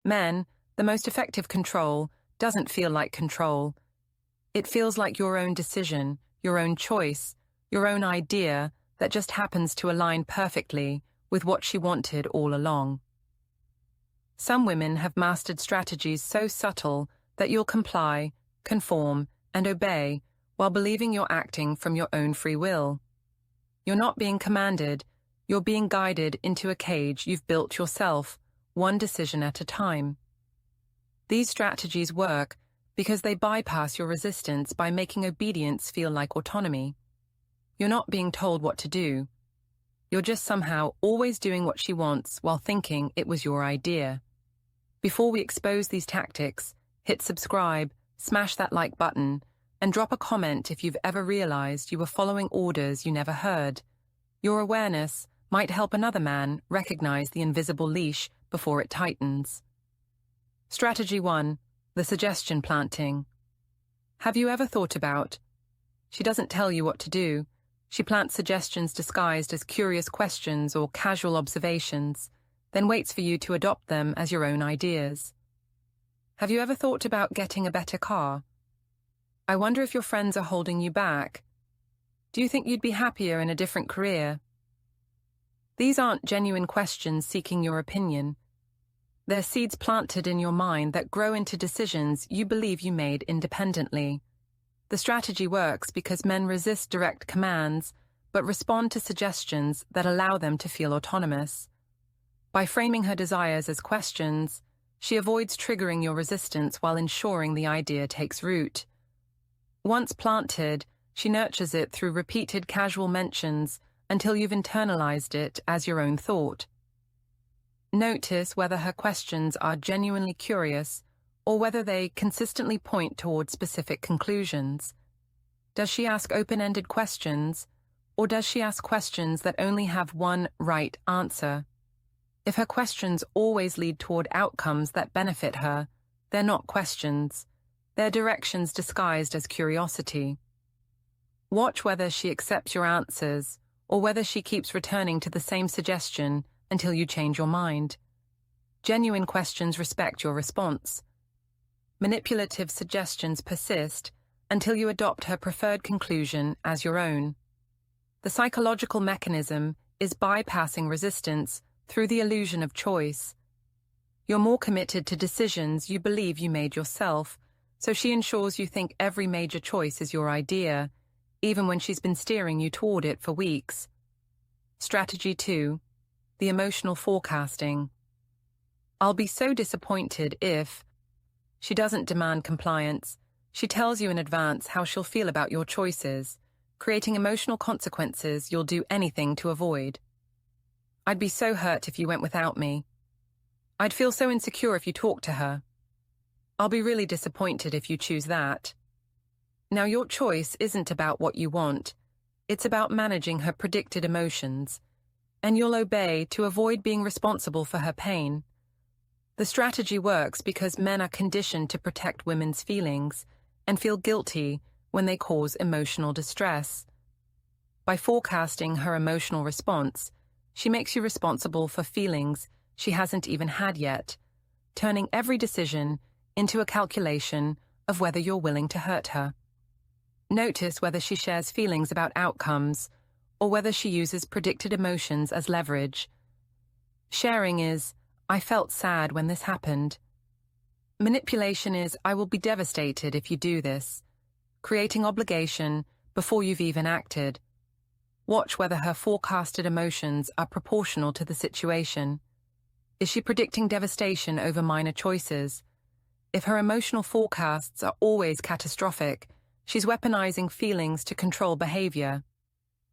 Men, the most effective control doesn't feel like control. It feels like your own decision, your own choice, your own idea that just happens to align perfectly with what she wanted all along. Some women have mastered strategies so subtle that you'll comply, conform, and obey while believing you're acting from your own free will. You're not being commanded, you're being guided into a cage you've built yourself, one decision at a time. These strategies work because they bypass your resistance by making obedience feel like autonomy. You're not being told what to do. You're just somehow always doing what she wants while thinking it was your idea. Before we expose these tactics, hit subscribe, smash that like button, and drop a comment if you've ever realized you were following orders you never heard. Your awareness might help another man recognize the invisible leash before it tightens. Strategy 1. The suggestion planting. Have you ever thought about, she doesn't tell you what to do, she plants suggestions disguised as curious questions or casual observations, then waits for you to adopt them as your own ideas. Have you ever thought about getting a better car? I wonder if your friends are holding you back. Do you think you'd be happier in a different career? These aren't genuine questions seeking your opinion. They're seeds planted in your mind that grow into decisions you believe you made independently. The strategy works because men resist direct commands, but respond to suggestions that allow them to feel autonomous. By framing her desires as questions, she avoids triggering your resistance while ensuring the idea takes root. Once planted, she nurtures it through repeated casual mentions until you've internalized it as your own thought. Notice whether her questions are genuinely curious or whether they consistently point toward specific conclusions. Does she ask open-ended questions, or does she ask questions that only have one right answer? If her questions always lead toward outcomes that benefit her, they're not questions. They're directions disguised as curiosity. Watch whether she accepts your answers or whether she keeps returning to the same suggestion until you change your mind. Genuine questions respect your response. Manipulative suggestions persist until you adopt her preferred conclusion as your own. The psychological mechanism is bypassing resistance through the illusion of choice. You're more committed to decisions you believe you made yourself, so she ensures you think every major choice is your idea, even when she's been steering you toward it for weeks. Strategy 2. The emotional forecasting. I'll be so disappointed if... She doesn't demand compliance. She tells you in advance how she'll feel about your choices, creating emotional consequences you'll do anything to avoid. I'd be so hurt if you went without me. I'd feel so insecure if you talked to her. I'll be really disappointed if you choose that. Now, your choice isn't about what you want. It's about managing her predicted emotions, and you'll obey to avoid being responsible for her pain. The strategy works because men are conditioned to protect women's feelings and feel guilty when they cause emotional distress. By forecasting her emotional response, she makes you responsible for feelings she hasn't even had yet, turning every decision into a calculation of whether you're willing to hurt her. Notice whether she shares feelings about outcomes or whether she uses predicted emotions as leverage. Sharing is, I felt sad when this happened. Manipulation is, I will be devastated if you do this, creating obligation before you've even acted. Watch whether her forecasted emotions are proportional to the situation. Is she predicting devastation over minor choices? If her emotional forecasts are always catastrophic, she's weaponizing feelings to control behavior.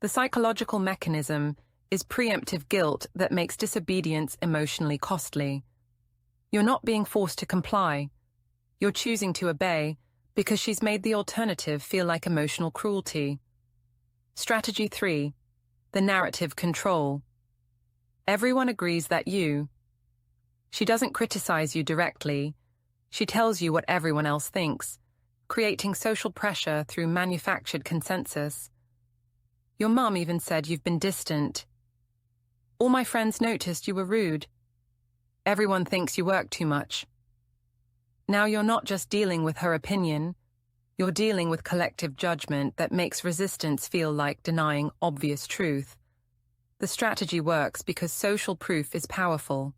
The psychological mechanism is preemptive guilt that makes disobedience emotionally costly. You're not being forced to comply. You're choosing to obey because she's made the alternative feel like emotional cruelty. Strategy 3. The narrative control. Everyone agrees that you... She doesn't criticize you directly. She tells you what everyone else thinks, creating social pressure through manufactured consensus. Your mum even said you've been distant. All my friends noticed you were rude. Everyone thinks you work too much. Now you're not just dealing with her opinion, you're dealing with collective judgment that makes resistance feel like denying obvious truth. The strategy works because social proof is powerful.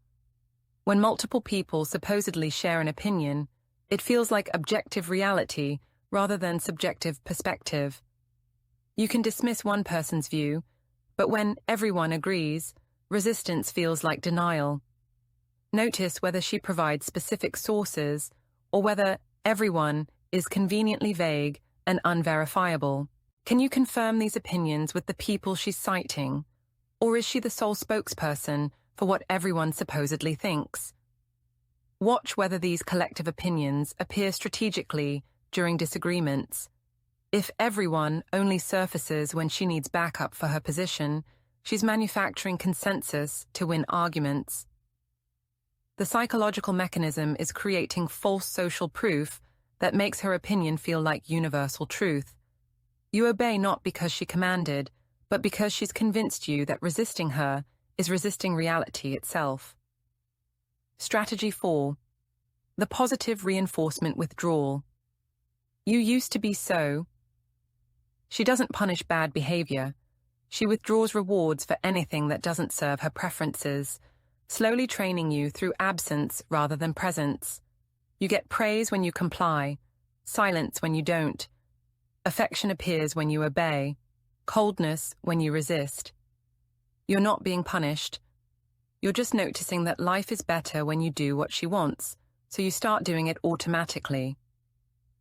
When multiple people supposedly share an opinion, it feels like objective reality rather than subjective perspective. You can dismiss one person's view, but when everyone agrees, resistance feels like denial. Notice whether she provides specific sources or whether everyone is conveniently vague and unverifiable. Can you confirm these opinions with the people she's citing? Or is she the sole spokesperson for what everyone supposedly thinks? Watch whether these collective opinions appear strategically during disagreements. If everyone only surfaces when she needs backup for her position, she's manufacturing consensus to win arguments. The psychological mechanism is creating false social proof that makes her opinion feel like universal truth. You obey not because she commanded, but because she's convinced you that resisting her is resisting reality itself. Strategy 4. The positive reinforcement withdrawal. You used to be so. She doesn't punish bad behavior. She withdraws rewards for anything that doesn't serve her preferences, slowly training you through absence rather than presence. You get praise when you comply, silence when you don't. Affection appears when you obey, coldness when you resist. You're not being punished. You're just noticing that life is better when you do what she wants, so you start doing it automatically.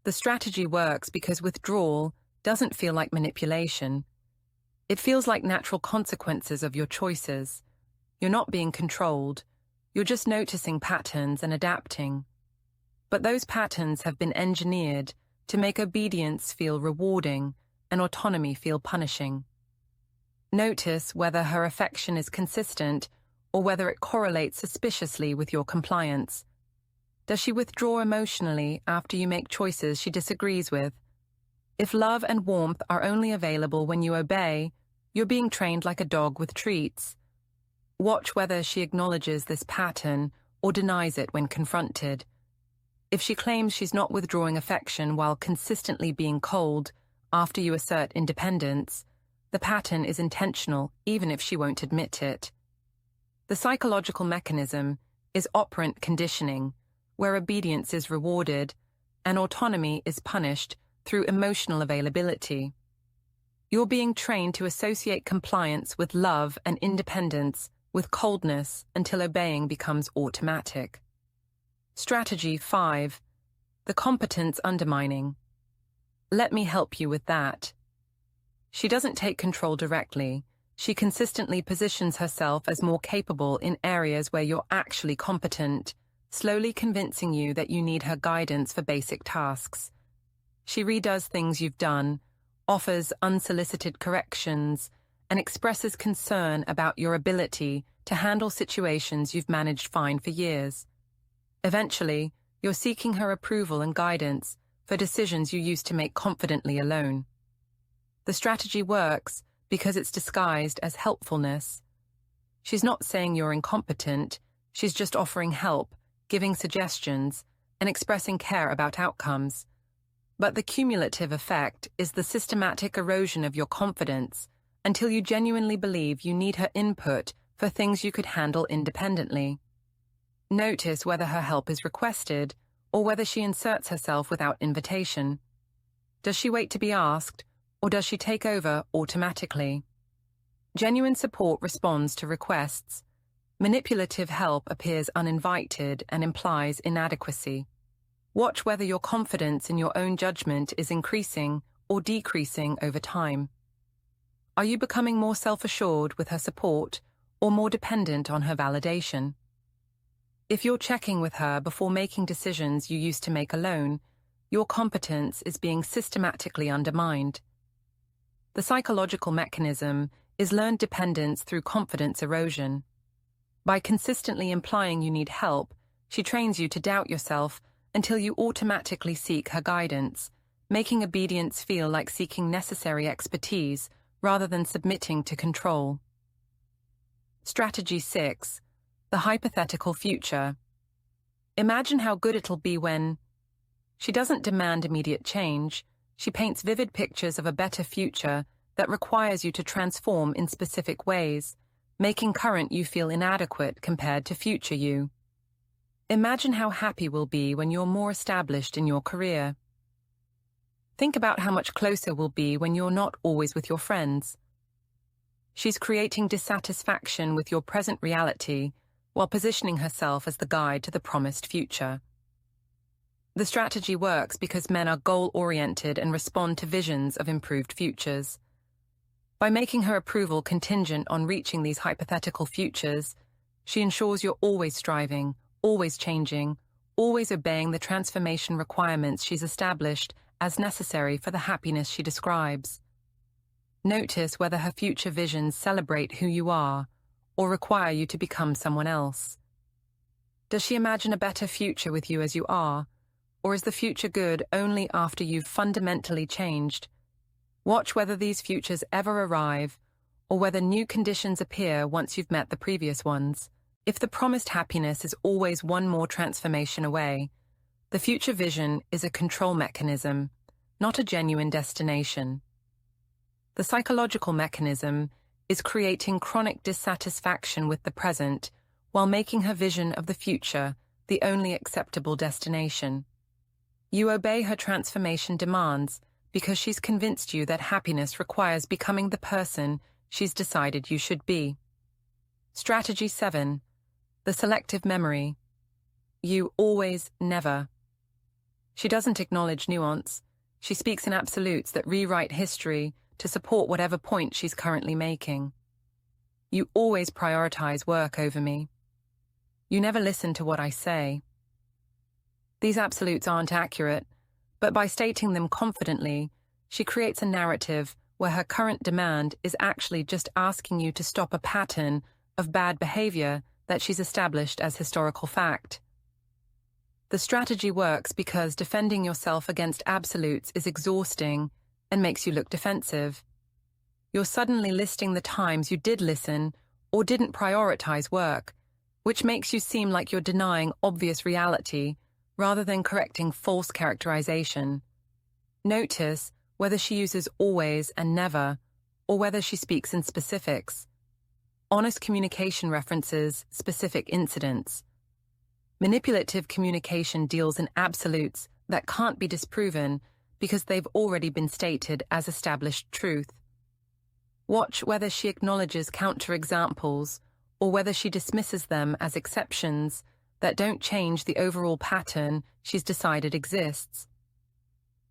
The strategy works because withdrawal doesn't feel like manipulation. It feels like natural consequences of your choices. You're not being controlled. You're just noticing patterns and adapting. But those patterns have been engineered to make obedience feel rewarding and autonomy feel punishing. Notice whether her affection is consistent or whether it correlates suspiciously with your compliance. Does she withdraw emotionally after you make choices she disagrees with? If love and warmth are only available when you obey, you're being trained like a dog with treats. Watch whether she acknowledges this pattern or denies it when confronted. If she claims she's not withdrawing affection while consistently being cold after you assert independence, the pattern is intentional even if she won't admit it. The psychological mechanism is operant conditioning, where obedience is rewarded and autonomy is punished through emotional availability. You're being trained to associate compliance with love and independence with coldness until obeying becomes automatic. Strategy 5. The competence undermining. Let me help you with that. She doesn't take control directly. She consistently positions herself as more capable in areas where you're actually competent, slowly convincing you that you need her guidance for basic tasks. She redoes things you've done, offers unsolicited corrections, and expresses concern about your ability to handle situations you've managed fine for years. Eventually, you're seeking her approval and guidance for decisions you used to make confidently alone. The strategy works because it's disguised as helpfulness. She's not saying you're incompetent, she's just offering help, giving suggestions, and expressing care about outcomes. But the cumulative effect is the systematic erosion of your confidence until you genuinely believe you need her input for things you could handle independently. Notice whether her help is requested or whether she inserts herself without invitation. Does she wait to be asked, or does she take over automatically? Genuine support responds to requests. Manipulative help appears uninvited and implies inadequacy. Watch whether your confidence in your own judgment is increasing or decreasing over time. Are you becoming more self-assured with her support or more dependent on her validation? If you're checking with her before making decisions you used to make alone, your competence is being systematically undermined. The psychological mechanism is learned dependence through confidence erosion. By consistently implying you need help, she trains you to doubt yourself until you automatically seek her guidance, making obedience feel like seeking necessary expertise rather than submitting to control. Strategy 6. The hypothetical future. Imagine how good it'll be when... She doesn't demand immediate change. She paints vivid pictures of a better future that requires you to transform in specific ways, making current you feel inadequate compared to future you. Imagine how happy we'll be when you're more established in your career. Think about how much closer we'll be when you're not always with your friends. She's creating dissatisfaction with your present reality while positioning herself as the guide to the promised future. The strategy works because men are goal-oriented and respond to visions of improved futures. By making her approval contingent on reaching these hypothetical futures, she ensures you're always striving, always changing, always obeying the transformation requirements she's established as necessary for the happiness she describes. Notice whether her future visions celebrate who you are or require you to become someone else. Does she imagine a better future with you as you are, or is the future good only after you've fundamentally changed? Watch whether these futures ever arrive, or whether new conditions appear once you've met the previous ones. If the promised happiness is always one more transformation away, the future vision is a control mechanism, not a genuine destination. The psychological mechanism is creating chronic dissatisfaction with the present while making her vision of the future the only acceptable destination. You obey her transformation demands because she's convinced you that happiness requires becoming the person she's decided you should be. Strategy 7. The selective memory. You always, never. She doesn't acknowledge nuance. She speaks in absolutes that rewrite history to support whatever point she's currently making. You always prioritize work over me. You never listen to what I say. These absolutes aren't accurate, but by stating them confidently, she creates a narrative where her current demand is actually just asking you to stop a pattern of bad behavior that she's established as historical fact. The strategy works because defending yourself against absolutes is exhausting and makes you look defensive. You're suddenly listing the times you did listen or didn't prioritize work, which makes you seem like you're denying obvious reality rather than correcting false characterization. Notice whether she uses always and never, or whether she speaks in specifics. Honest communication references specific incidents. Manipulative communication deals in absolutes that can't be disproven because they've already been stated as established truth. Watch whether she acknowledges counterexamples or whether she dismisses them as exceptions that don't change the overall pattern she's decided exists.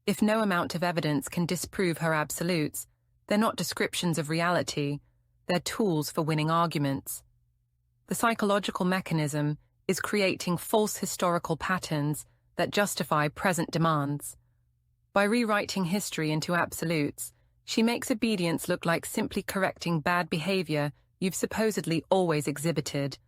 If no amount of evidence can disprove her absolutes, they're not descriptions of reality, they're tools for winning arguments. The psychological mechanism is creating false historical patterns that justify present demands. By rewriting history into absolutes, she makes obedience look like simply correcting bad behavior you've supposedly always exhibited.